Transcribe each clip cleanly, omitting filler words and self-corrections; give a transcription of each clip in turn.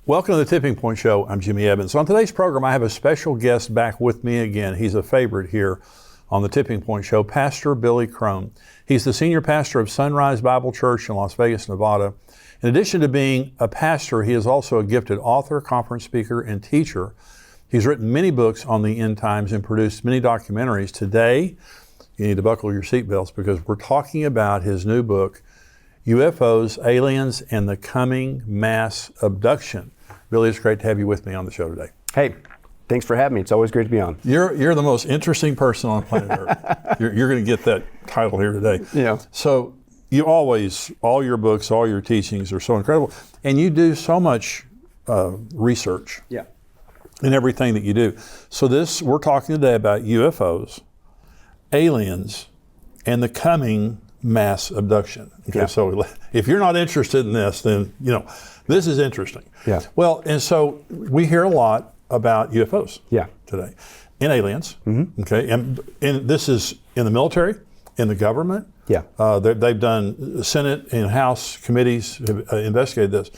Welcome to the Tipping Point Show. I'm Jimmy Evans. On today's program, I have a special guest back with me again. He's a favorite here on the Tipping Point Show, Pastor Billy Crone. He's the senior pastor of Sunrise Bible Church in Las Vegas, Nevada. In addition to being a pastor, he is also a gifted author, conference speaker, and teacher. He's written many books on the end times and produced many documentaries. Today, you need to buckle your seatbelts because we're talking about his new book, UFOs, Aliens, and the Coming Mass Abduction. Billy, it's great to have you with me on the show today. Hey, thanks for having me. It's always great to be on. You're the most interesting person on planet Earth. You're going to get that title here today. Yeah. So you always, all your books, all your teachings are so incredible, and you do so much research. Yeah. In everything that you do. So we're talking today about UFOs, aliens, and the coming mass abduction. Okay, yeah. So if you're not interested in this, then this is interesting. Yeah. Well, and so we hear a lot about UFOs. Yeah. Today, and aliens. Mm-hmm. Okay, and this is in the military, in the government. Yeah. They've done Senate and House committees have investigated this.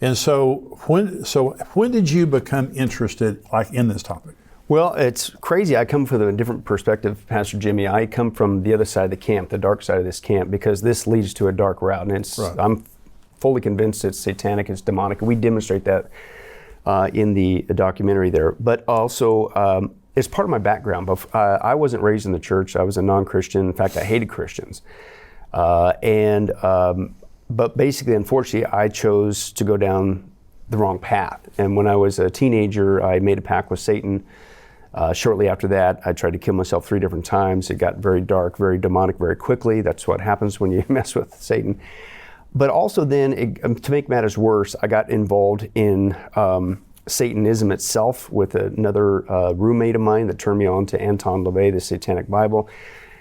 And so when did you become interested in this topic? Well, it's crazy. I come from a different perspective, Pastor Jimmy. I come from the other side of the camp, the dark side of this camp, because this leads to a dark route. And right. I'm fully convinced it's satanic, it's demonic. We demonstrate that in the documentary there. But also, it's part of my background. But I wasn't raised in the church. I was a non-Christian. In fact, I hated Christians. But basically, unfortunately, I chose to go down the wrong path. And when I was a teenager, I made a pact with Satan. Shortly after that, I tried to kill myself 3 different times. It got very dark, very demonic, very quickly. That's what happens when you mess with Satan. But also then, to make matters worse, I got involved in Satanism itself with another roommate of mine that turned me on to Anton LaVey, the Satanic Bible.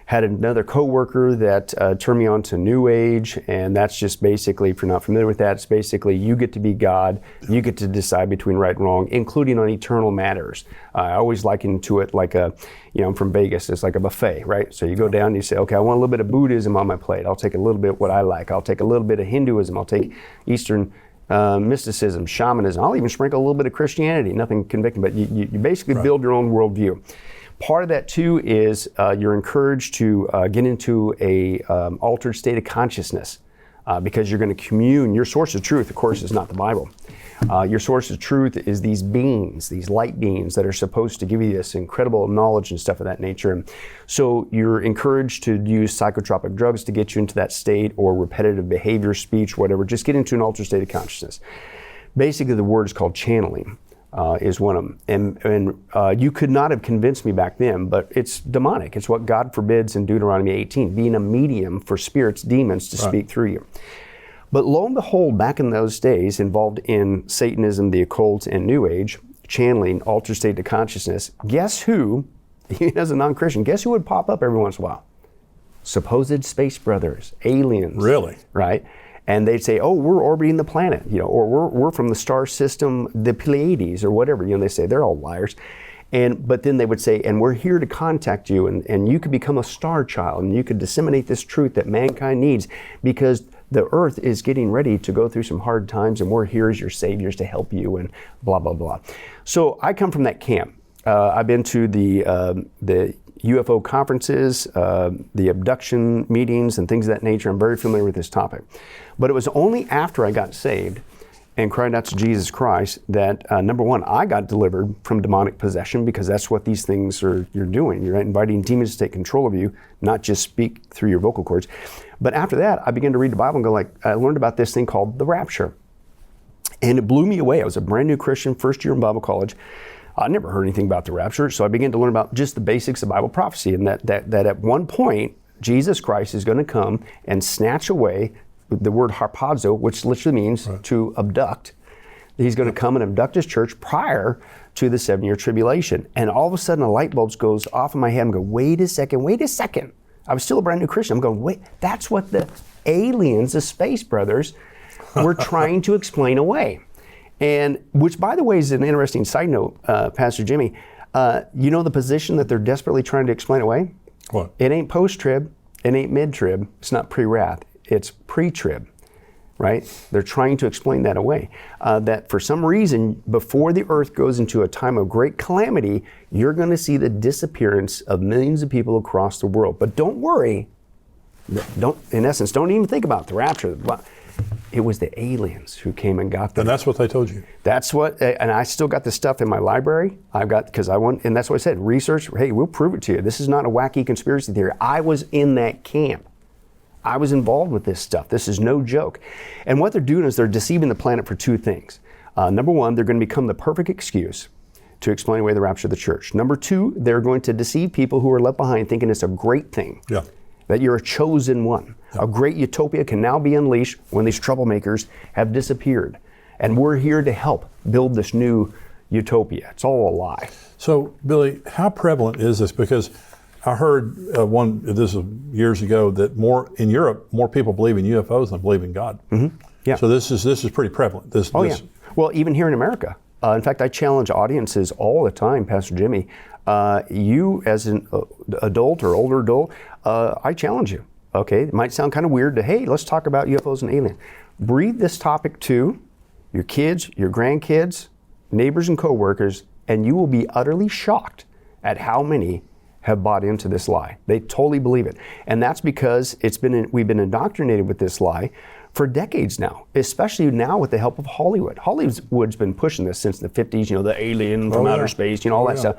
Had another coworker that turned me on to New Age, and that's just basically, if you're not familiar with that, it's basically you get to be God, you get to decide between right and wrong, including on eternal matters. I always liken to it like I'm from Vegas, it's like a buffet, right? So you go down and you say, okay, I want a little bit of Buddhism on my plate. I'll take a little bit what I like. I'll take a little bit of Hinduism. I'll take Eastern mysticism, shamanism. I'll even sprinkle a little bit of Christianity, nothing convicting, but you basically right. build your own worldview. Part of that too is you're encouraged to get into a altered state of consciousness because you're going to commune. Your source of truth, of course, is not the Bible. Your source of truth is these beings, these light beings that are supposed to give you this incredible knowledge and stuff of that nature. And so you're encouraged to use psychotropic drugs to get you into that state, or repetitive behavior, speech, whatever. Just get into an altered state of consciousness. Basically, the word is called channeling. Is one of them. And you could not have convinced me back then, but it's demonic. It's what God forbids in Deuteronomy 18, being a medium for spirits, demons to speak through you. But lo and behold, back in those days, involved in Satanism, the occult, and New Age, channeling, altered state of consciousness, guess who, as a non-Christian, guess who would pop up every once in a while? Supposed space brothers, aliens. Really? Right? And they'd say, oh, we're orbiting the planet, or we're from the star system, the Pleiades, or whatever. They say they're all liars. But then they would say, and we're here to contact you, and you could become a star child, and you could disseminate this truth that mankind needs, because the earth is getting ready to go through some hard times, and we're here as your saviors to help you, and blah, blah, blah. So I come from that camp. I've been to the UFO conferences, the abduction meetings, and things of that nature. I'm very familiar with this topic. But it was only after I got saved and cried out to Jesus Christ that, number one, I got delivered from demonic possession, because that's what these things you're doing. You're inviting demons to take control of you, not just speak through your vocal cords. But after that, I began to read the Bible and go I learned about this thing called the Rapture. And it blew me away. I was a brand new Christian, first year in Bible college. I never heard anything about the rapture, so I began to learn about just the basics of Bible prophecy, and that at one point, Jesus Christ is going to come and snatch away the word harpazo, which literally means to abduct. He's going to come and abduct his church prior to the 7-year tribulation. And all of a sudden, a light bulb goes off in my head. I'm going, wait a second. I was still a brand new Christian. I'm going, wait, that's what the aliens, the space brothers, were trying to explain away. And which, by the way, is an interesting side note, Pastor Jimmy. The position that they're desperately trying to explain away? What? It ain't post-trib. It ain't mid-trib. It's not pre-wrath. It's pre-trib. right? They're trying to explain that away. That for some reason, before the earth goes into a time of great calamity, you're going to see the disappearance of millions of people across the world. But don't worry. Don't even think about the rapture. It was the aliens who came and got them. And that's what they told you. That's what, and I still got this stuff in my library. I've got, because I want, and that's what I said, research, hey, we'll prove it to you. This is not a wacky conspiracy theory. I was in that camp. I was involved with this stuff. This is no joke. And what they're doing is they're deceiving the planet for two things. Number one, they're going to become the perfect excuse to explain away the rapture of the church. Number two, they're going to deceive people who are left behind thinking it's a great thing. Yeah. That you're a chosen one. Yeah. A great utopia can now be unleashed when these troublemakers have disappeared. And we're here to help build this new utopia. It's all a lie. So, Billy, how prevalent is this? Because I heard this was years ago, that in Europe, more people believe in UFOs than believe in God. Mm-hmm. Yeah. So this is pretty prevalent. Yeah. Well, even here in America. In fact, I challenge audiences all the time, Pastor Jimmy. You as an adult or older adult, I challenge you. Okay, it might sound kind of weird to, hey, let's talk about UFOs and aliens. Breathe this topic to your kids, your grandkids, neighbors and coworkers, and you will be utterly shocked at how many have bought into this lie. They totally believe it. And that's because we've been indoctrinated with this lie for decades now, especially now with the help of Hollywood. Hollywood's been pushing this since the 50s, the alien from outer space, all that stuff.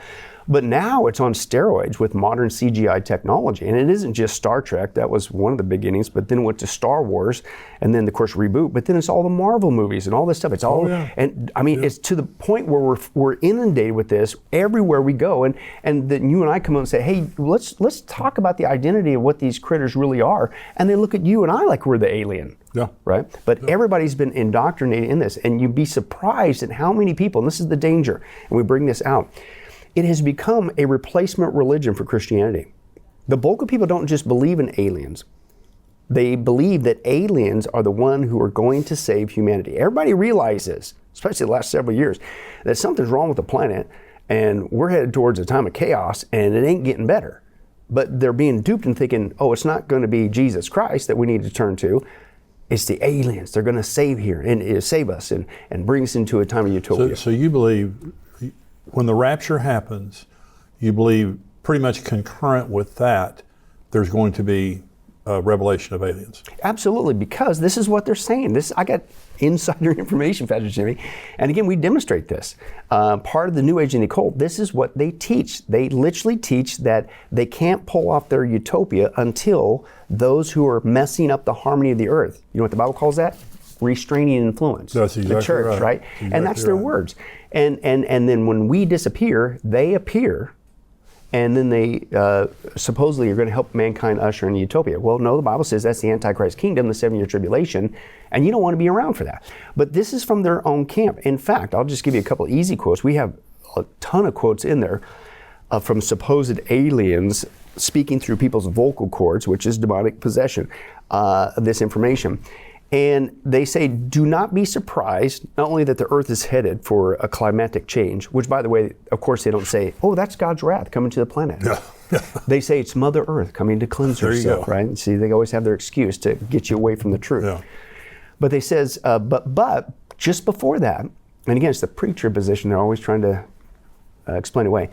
But now it's on steroids with modern CGI technology. And it isn't just Star Trek, that was one of the beginnings, but then it went to Star Wars, and then of course reboot, but then it's all the Marvel movies and all this stuff. It's all, and I mean, it's to the point where we're inundated with this everywhere we go. And then you and I come up and say, hey, let's talk about the identity of what these critters really are. And they look at you and I like we're the alien. Yeah. Right? But everybody's been indoctrinated in this, and you'd be surprised at how many people, and this is the danger, and we bring this out, it has become a replacement religion for Christianity. The bulk of people don't just believe in aliens. They believe that aliens are the one who are going to save humanity. Everybody realizes, especially the last several years, that something's wrong with the planet, and we're headed towards a time of chaos, and it ain't getting better. But they're being duped and thinking, oh, it's not going to be Jesus Christ that we need to turn to. It's the aliens. They're going to save us and bring us into a time of utopia. So you believe when the rapture happens, you believe pretty much concurrent with that, there's going to be a revelation of aliens? Absolutely, because this is what they're saying. I got insider information, Pastor Jimmy. And again, we demonstrate this. Part of the New Age and the occult, this is what they teach. They literally teach that they can't pull off their utopia until those who are messing up the harmony of the earth, you know what the Bible calls that? Restraining influence. That's exactly the church, right? And that's their words. And then when we disappear, they appear, and then they supposedly are going to help mankind usher in utopia. Well, no, the Bible says that's the Antichrist kingdom, the 7-year tribulation, and you don't want to be around for that. But this is from their own camp. In fact, I'll just give you a couple easy quotes. We have a ton of quotes in there from supposed aliens speaking through people's vocal cords, which is demonic possession, this information. And they say, do not be surprised, not only that the earth is headed for a climatic change, which, by the way, of course, they don't say, oh, that's God's wrath coming to the planet. Yeah. They say it's Mother Earth coming to cleanse herself, right? See, they always have their excuse to get you away from the truth. Yeah. But they says, but just before that, and again, it's the preacher position, they're always trying to explain away.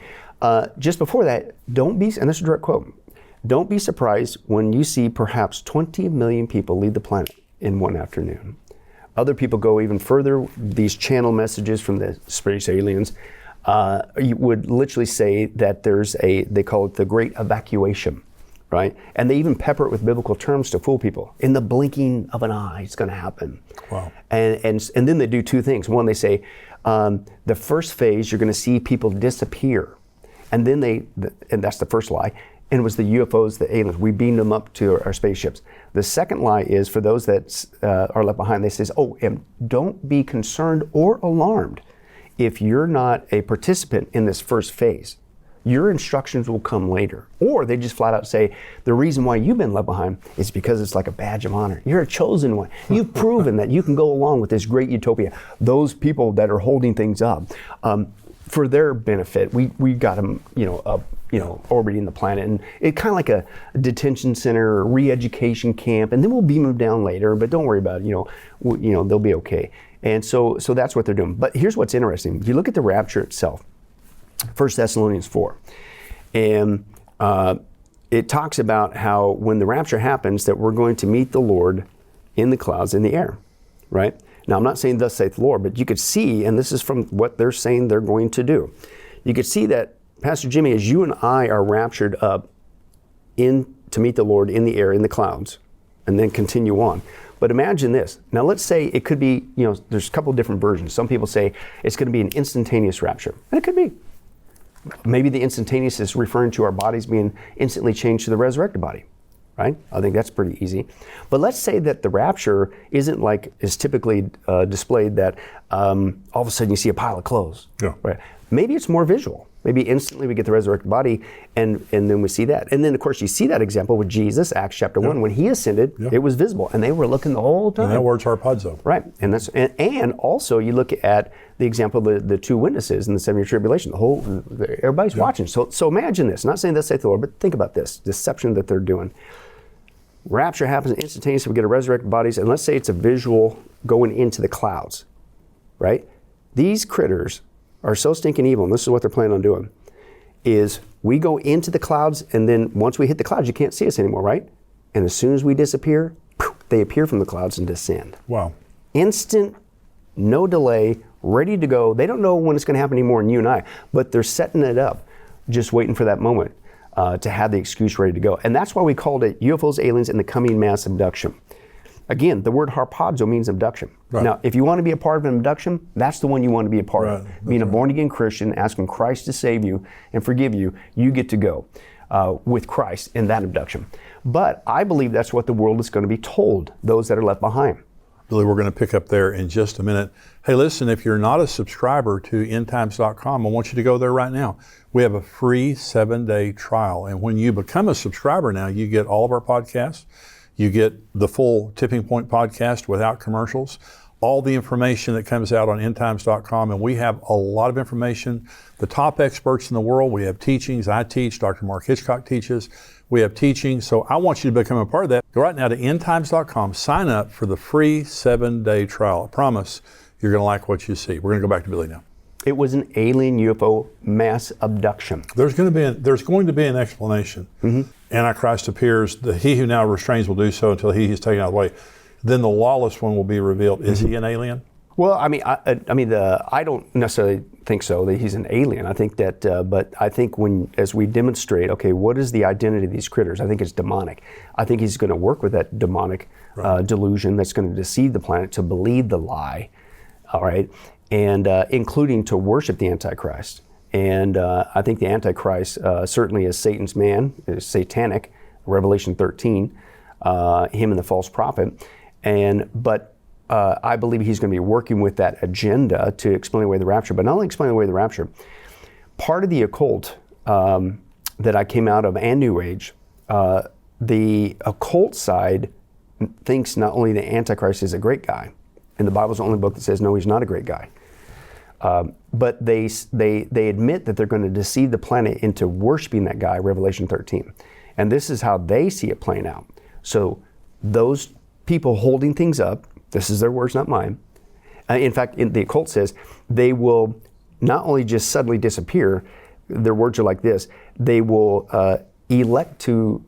Just before that, don't be, and this is a direct quote, don't be surprised when you see perhaps 20 million people leave the planet in one afternoon. Other people go even further. These channel messages from the space aliens you would literally say that they call it the great evacuation, right? And they even pepper it with biblical terms to fool people. In the blinking of an eye, it's going to happen. Wow. And then they do two things. One, they say, the first phase, you're going to see people disappear. And then and that's the first lie. And it was the UFOs, the aliens. We beamed them up to our spaceships. The second lie is for those that are left behind, they say, and don't be concerned or alarmed if you're not a participant in this first phase. Your instructions will come later. Or they just flat out say, the reason why you've been left behind is because it's like a badge of honor. You're a chosen one. You've proven that you can go along with this great utopia. Those people that are holding things up. for their benefit, we got them, orbiting the planet, and it kind of like a detention center or re-education camp, and then we'll beam them down later. But don't worry about it. They'll be okay. And so that's what they're doing. But here's what's interesting: you look at the rapture itself, 1 Thessalonians 4, and it talks about how when the rapture happens, that we're going to meet the Lord in the clouds in the air, right? Now, I'm not saying thus saith the Lord, but you could see, and this is from what they're saying they're going to do. You could see that, Pastor Jimmy, as you and I are raptured up to meet the Lord in the air, in the clouds, and then continue on. But imagine this. Now, let's say it could be, there's a couple of different versions. Some people say it's going to be an instantaneous rapture, and it could be. Maybe the instantaneous is referring to our bodies being instantly changed to the resurrected body. Right? I think that's pretty easy. But let's say that the rapture isn't like is typically displayed, that all of a sudden you see a pile of clothes. Yeah. Right? Maybe it's more visual. Maybe instantly we get the resurrected body, and then we see that. And then, of course, you see that example with Jesus, Acts chapter 1. When he ascended, it was visible, and they were looking the whole time. And that word's harpazo. Right. And also you look at the example of the two witnesses in the 7-year tribulation. Everybody's watching. So imagine this. Not saying thus saith the Lord, but think about this deception that they're doing. Rapture happens instantaneously. We get a resurrected bodies, and let's say it's a visual going into the clouds, right? These critters are so stinking evil, and this is what they're planning on doing, is we go into the clouds, and then once we hit the clouds, you can't see us anymore, right? And as soon as we disappear, they appear from the clouds and descend. Wow. Instant, no delay, ready to go. They don't know when it's going to happen anymore in you and I, but they're setting it up, just waiting for that moment. To have the excuse ready to go. And that's why we called it UFOs, aliens, and the coming mass abduction. Again, the word harpazo means abduction. Right. Now, if you want to be a part of an abduction, that's the one you want to be a part of. That's Being a born-again Christian, asking Christ to save you and forgive you, you get to go with Christ in that abduction. But I believe that's what the world is going to be told, those that are left behind. Billy, we're going to pick up there in just a minute. Hey, listen, if you're not a subscriber to endtimes.com, I want you to go there right now. We have a free 7-day trial. And when you become a subscriber now, you get all of our podcasts. You get the full Tipping Point podcast without commercials, all the information that comes out on endtimes.com. And we have a lot of information. The top experts in the world, we have teachings. I teach, Dr. Mark Hitchcock teaches. We have teaching. So I want you to become a part of that. Go right now to endtimes.com, sign up for the free 7-day trial. I promise you're going to like what you see. We're going to go back to Billy now. It was an alien UFO mass abduction. There's going to be an explanation. Mm-hmm. Antichrist appears. He who now restrains will do so until he is taken out of the way. Then the lawless one will be revealed. Is he an alien? Well, I don't necessarily think so, that he's an alien. I think that, but I think as we demonstrate, okay, what is the identity of these critters? I think it's demonic. I think he's going to work with that demonic delusion that's going to deceive the planet to believe the lie, all right, and including to worship the Antichrist. And I think the Antichrist certainly is Satan's man, is satanic, Revelation 13, him and the false prophet, but I believe he's going to be working with that agenda to explain away the rapture. But not only explain away the rapture, part of the occult that I came out of and New Age, the occult side thinks not only the Antichrist is a great guy, and the Bible's the only book that says, no, he's not a great guy. But they admit that they're going to deceive the planet into worshiping that guy, Revelation 13. And this is how they see it playing out. So those people holding things up, this is their words, not mine. In fact, the occult says they will not only just suddenly disappear, their words are like this, they will elect to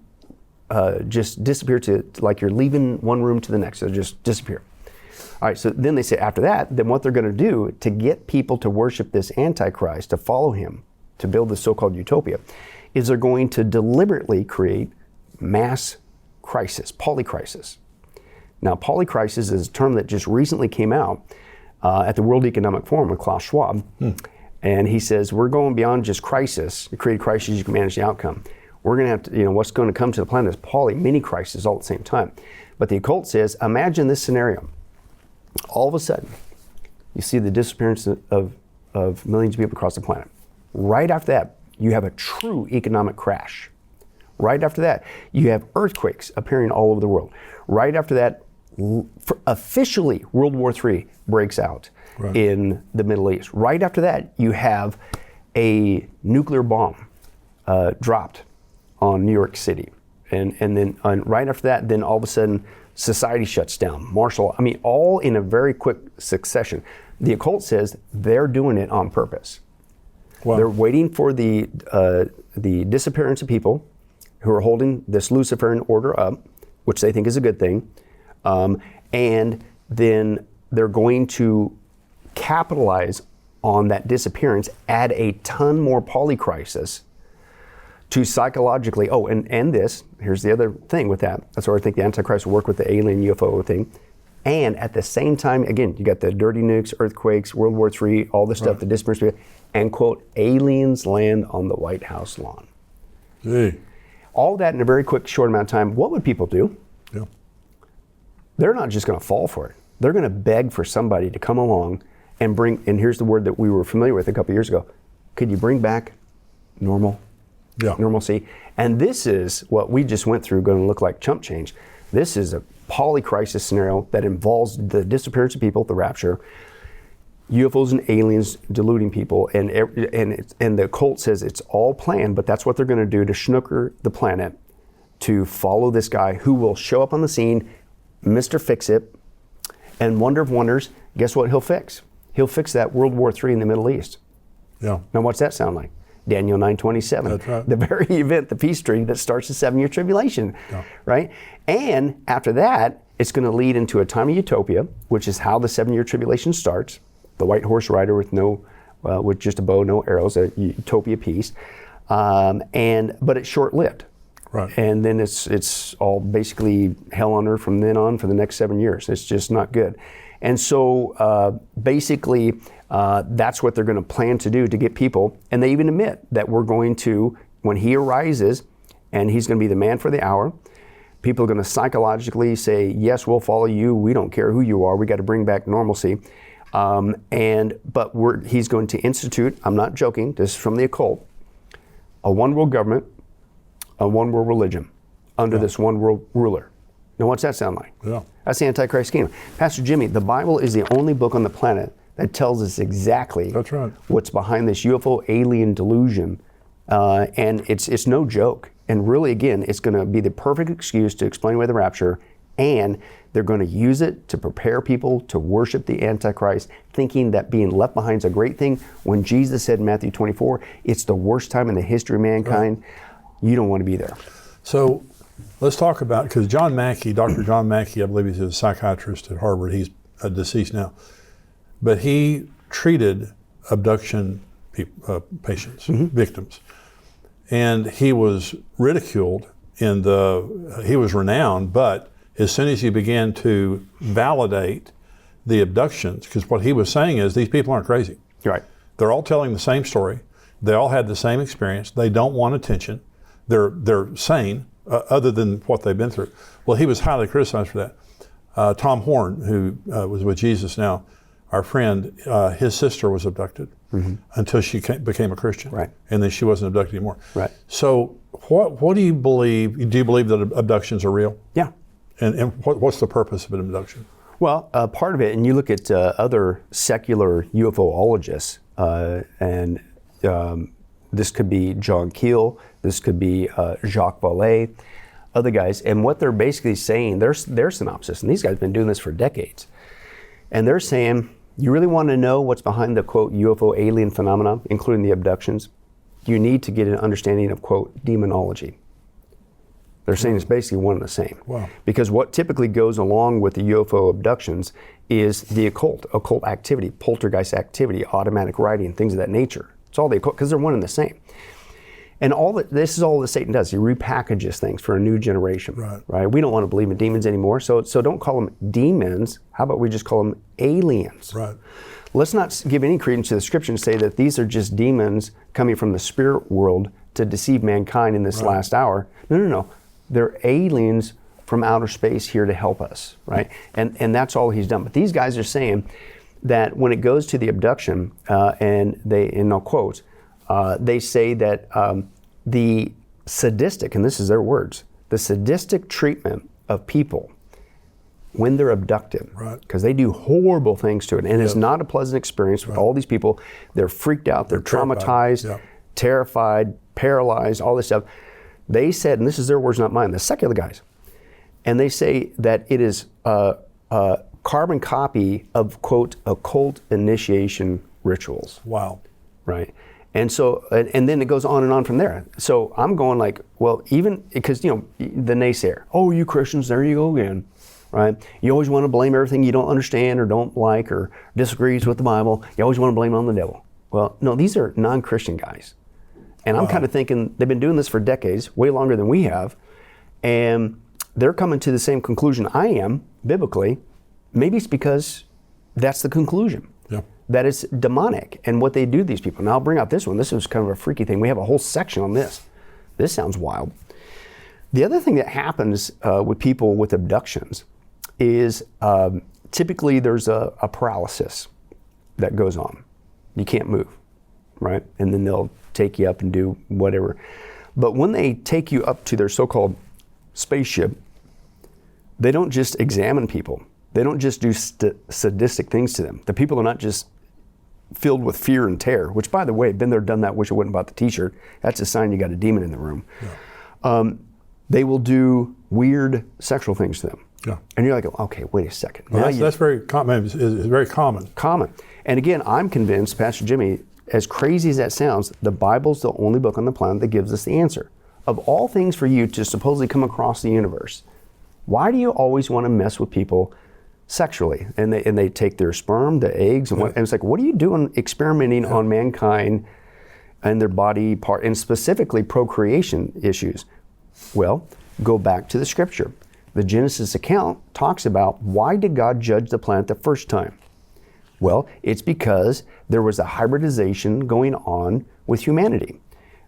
just disappear to like you're leaving one room to the next, so just disappear. All right, so then they say after that, then what they're going to do to get people to worship this Antichrist, to follow him, to build this so-called utopia, is they're going to deliberately create mass crisis, polycrisis. Now, polycrisis is a term that just recently came out at the World Economic Forum with Klaus Schwab. And he says, we're going beyond just crisis. You create a crisis, you can manage the outcome. We're going to have to, what's going to come to the planet is mini crisis all at the same time. But the occult says, imagine this scenario. All of a sudden, you see the disappearance of millions of people across the planet. Right after that, you have a true economic crash. Right after that, you have earthquakes appearing all over the world. Right after that, officially, World War III breaks out. in the Middle East. Right after that, you have a nuclear bomb dropped on New York City. And then right after that, then all of a sudden, society shuts down. All in a very quick succession. The occult says they're doing it on purpose. Wow. They're waiting for the disappearance of people who are holding this Luciferian order up, which they think is a good thing. And then they're going to capitalize on that disappearance, add a ton more polycrisis to psychologically, here's the other thing with that. That's where I think the Antichrist will work with the alien UFO thing. And at the same time, again, you got the dirty nukes, earthquakes, World War III, all this stuff, the disappearance, and quote, aliens land on the White House lawn. Hey. All that in a very quick, short amount of time. What would people do? Yeah. They're not just going to fall for it. They're going to beg for somebody to come along and bring, and here's the word that we were familiar with a couple years ago. Could you bring back normal? Yeah. Normalcy. And this is what we just went through, going to look like chump change. This is a polycrisis scenario that involves the disappearance of people, the rapture, UFOs and aliens deluding people, and the occult says it's all planned, but that's what they're going to do to snooker the planet, to follow this guy who will show up on the scene, Mr. Fix-It, and wonder of wonders, guess what he'll fix? He'll fix that World War III in the Middle East. Yeah. Now what's that sound like? Daniel 9:27. That's right. The very event, the peace treaty that starts the 7-year tribulation, right? And after that, it's going to lead into a time of utopia, which is how the 7-year tribulation starts. The white horse rider with with just a bow, no arrows, a utopia peace. But it's short-lived. Right. And then it's all basically hell on earth from then on for the next 7 years. It's just not good. And so basically, that's what they're going to plan to do to get people. And they even admit that we're going to, when he arises, and he's going to be the man for the hour, people are going to psychologically say, yes, we'll follow you. We don't care who you are. We got to bring back normalcy. But he's going to institute, I'm not joking, this is from the occult, a one world government, a one world religion under this one world ruler. Now what's that sound like? Yeah. That's the Antichrist kingdom. Pastor Jimmy, the Bible is the only book on the planet that tells us exactly what's behind this UFO alien delusion. And it's no joke. And really, again, it's going to be the perfect excuse to explain away the rapture, and they're going to use it to prepare people to worship the Antichrist, thinking that being left behind is a great thing, when Jesus said in Matthew 24, it's the worst time in the history of mankind. Right. You don't want to be there. So let's talk about, because John Mackey, Dr. John Mackey, I believe he's a psychiatrist at Harvard. He's deceased now. But he treated abduction patients, victims. And he was ridiculed he was renowned, but as soon as he began to validate the abductions, because what he was saying is these people aren't crazy. Right. They're all telling the same story. They all had the same experience. They don't want attention. They're sane, other than what they've been through. Well, he was highly criticized for that. Tom Horn, who was with Jesus now, our friend, his sister was abducted until she became a Christian. Right. And then she wasn't abducted anymore. Right. So what do you believe? Do you believe that abductions are real? Yeah. And what's the purpose of an abduction? Well, part of it, and you look at other secular UFOologists, and this could be John Keel, this could be Jacques Vallée, other guys, and what they're basically saying, their synopsis, and these guys have been doing this for decades, and they're saying, you really want to know what's behind the, quote, UFO alien phenomena, including the abductions, you need to get an understanding of, quote, demonology. They're saying it's basically one and the same. Wow. Because what typically goes along with the UFO abductions is the occult activity, poltergeist activity, automatic writing, things of that nature. It's all the occult, because they're one and the same. And this is all that Satan does. He repackages things for a new generation. Right? We don't want to believe in demons anymore, so don't call them demons. How about we just call them aliens? Right. Let's not give any credence to the scripture and say that these are just demons coming from the spirit world to deceive mankind in this last hour. No. They're aliens from outer space here to help us, right? And that's all he's done. But these guys are saying that when it goes to the abduction, and they, in no quotes, they say that the sadistic, and this is their words, the sadistic treatment of people when they're abducted, because they do horrible things to it, and it's not a pleasant experience with all these people. They're freaked out, they're traumatized, terrified, paralyzed, all this stuff. They said, and this is their words, not mine, the secular guys, and they say that it is a carbon copy of, quote, occult initiation rituals. Wow. Right. And so, and then it goes on and on from there. So I'm going like, well, even because, the naysayer, oh, you Christians, there you go again, right? You always want to blame everything you don't understand or don't like or disagrees with the Bible. You always want to blame it on the devil. Well, no, these are non-Christian guys. And I'm kind of thinking they've been doing this for decades, way longer than we have. And they're coming to the same conclusion I am, biblically. Maybe it's because that's the conclusion. Yeah. That it's demonic and what they do to these people. Now I'll bring out this one. This is kind of a freaky thing. We have a whole section on this. This sounds wild. The other thing that happens with people with abductions is typically there's a paralysis that goes on. You can't move, right? And then they'll take you up and do whatever. But when they take you up to their so-called spaceship, they don't just examine people. They don't just do sadistic things to them. The people are not just filled with fear and terror, which, by the way, been there, done that, wish I wouldn't bought the t-shirt. That's a sign you got a demon in the room. Yeah. They will do weird sexual things to them. Yeah. And you're like, okay, wait a second. Well, that's very common. It's very common. Common. And again, I'm convinced, Pastor Jimmy, as crazy as that sounds, the Bible's the only book on the planet that gives us the answer. Of all things for you to supposedly come across the universe, why do you always want to mess with people sexually? And they take their sperm, the eggs, and, and it's like, what are you doing experimenting on mankind and their body part, and specifically procreation issues? Well, go back to the scripture. The Genesis account talks about, why did God judge the planet the first time? Well, it's because there was a hybridization going on with humanity.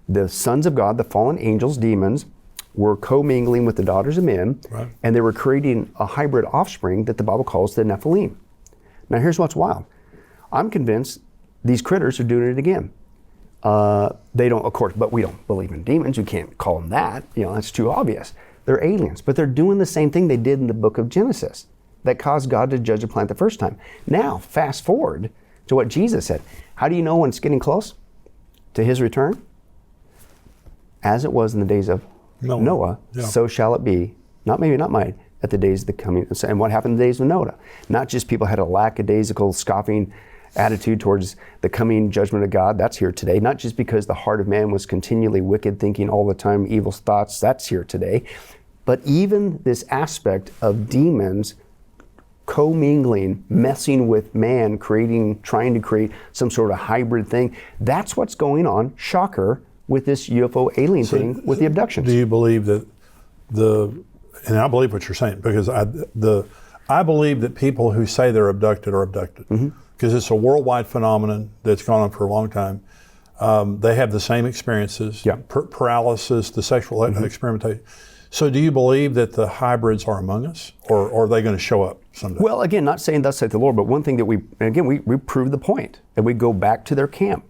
The sons of God, the fallen angels, demons, were commingling with the daughters of men, and they were creating a hybrid offspring that the Bible calls the Nephilim. Now here's what's wild. I'm convinced these critters are doing it again. They don't, of course, but we don't believe in demons. You can't call them that. That's too obvious. They're aliens, but they're doing the same thing they did in the book of Genesis that caused God to judge the planet the first time. Now, fast forward to what Jesus said. How do you know when it's getting close to his return? As it was in the days of Noah, so shall it be, not might, at the days of the coming. And what happened in the days of Noah? Not just people had a lackadaisical, scoffing attitude towards the coming judgment of God. That's here today. Not just because the heart of man was continually wicked, thinking all the time evil thoughts. That's here today. But even this aspect of demons commingling, messing with man, trying to create some sort of hybrid thing. That's what's going on, shocker, with this UFO alien thing with the abductions. Do you believe that and I believe what you're saying, because I believe that people who say they're abducted are abducted, because it's a worldwide phenomenon that's gone on for a long time. They have the same experiences, paralysis, the sexual experimentation. So do you believe that the hybrids are among us, or are they going to show up someday? Well, again, not saying thus saith the Lord, but one thing that we prove the point, and we go back to their camp.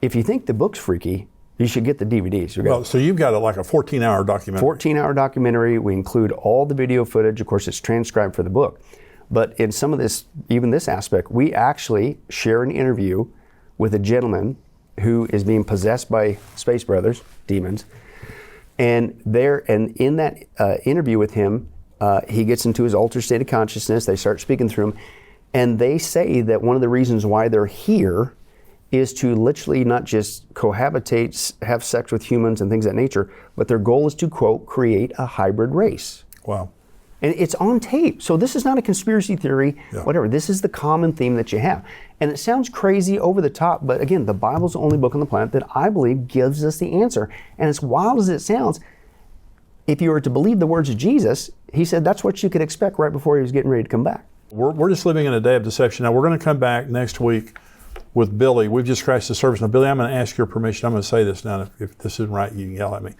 If you think the book's freaky, you should get the DVDs. Well, so you've got like a 14-hour documentary. 14-hour documentary. We include all the video footage. Of course, it's transcribed for the book. But in some of this, even this aspect, we actually share an interview with a gentleman who is being possessed by space brothers, demons. And in that interview with him, he gets into his altered state of consciousness. They start speaking through him. And they say that one of the reasons why they're here is to literally not just cohabitate, have sex with humans and things of that nature, but their goal is to, quote, create a hybrid race. Wow. And it's on tape. So this is not a conspiracy theory, whatever. This is the common theme that you have. And it sounds crazy, over the top, but again, the Bible's the only book on the planet that I believe gives us the answer. And as wild as it sounds, if you were to believe the words of Jesus, he said that's what you could expect right before he was getting ready to come back. We're just living in a day of deception. Now, we're going to come back next week with Billy. We've just scratched the surface. Now, Billy, I'm going to ask your permission. I'm going to say this now. If this isn't right, you can yell at me.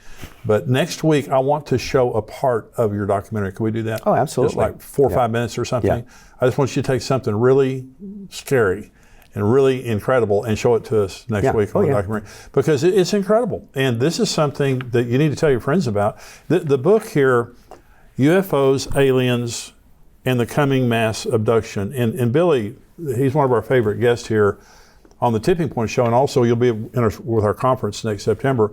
But next week, I want to show a part of your documentary. Can we do that? Oh, absolutely. Just like 4 or 5 minutes or something. Yeah. I just want you to take something really scary and really incredible and show it to us next week on the documentary. Because it's incredible. And this is something that you need to tell your friends about. The book here, UFOs, Aliens, and the coming mass abduction. And Billy, he's one of our favorite guests here on the Tipping Point Show, and also you'll be with our conference next September.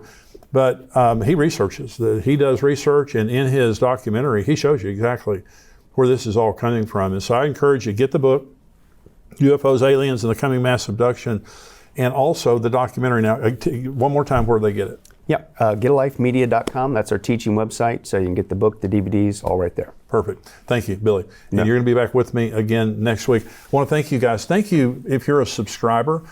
But he researches. He does research, and in his documentary, he shows you exactly where this is all coming from. And so I encourage you, get the book, UFOs, Aliens, and the Coming Mass Abduction, and also the documentary. Now, one more time, where do they get it? Yep, getalifemedia.com. That's our teaching website, so you can get the book, the DVDs, all right there. Perfect. Thank you, Billy. And you're going to be back with me again next week. I want to thank you guys. Thank you if you're a subscriber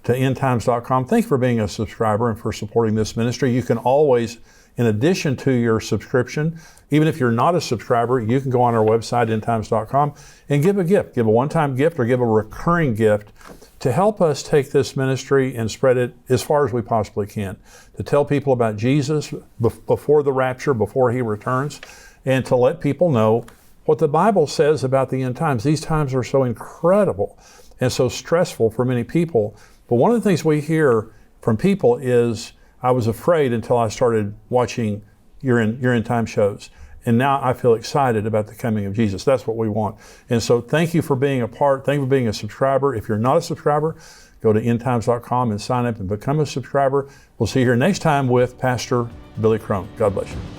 to endtimes.com. Thank you for being a subscriber and for supporting this ministry. You can always, in addition to your subscription, even if you're not a subscriber, you can go on our website, endtimes.com, and give a gift. Give a one-time gift or give a recurring gift to help us take this ministry and spread it as far as we possibly can. To tell people about Jesus before the rapture, before he returns, and to let people know what the Bible says about the end times. These times are so incredible and so stressful for many people. But one of the things we hear from people is, I was afraid until I started watching your end time shows. And now I feel excited about the coming of Jesus. That's what we want. And so thank you for being a part. Thank you for being a subscriber. If you're not a subscriber, go to endtimes.com and sign up and become a subscriber. We'll see you here next time with Pastor Billy Crone. God bless you.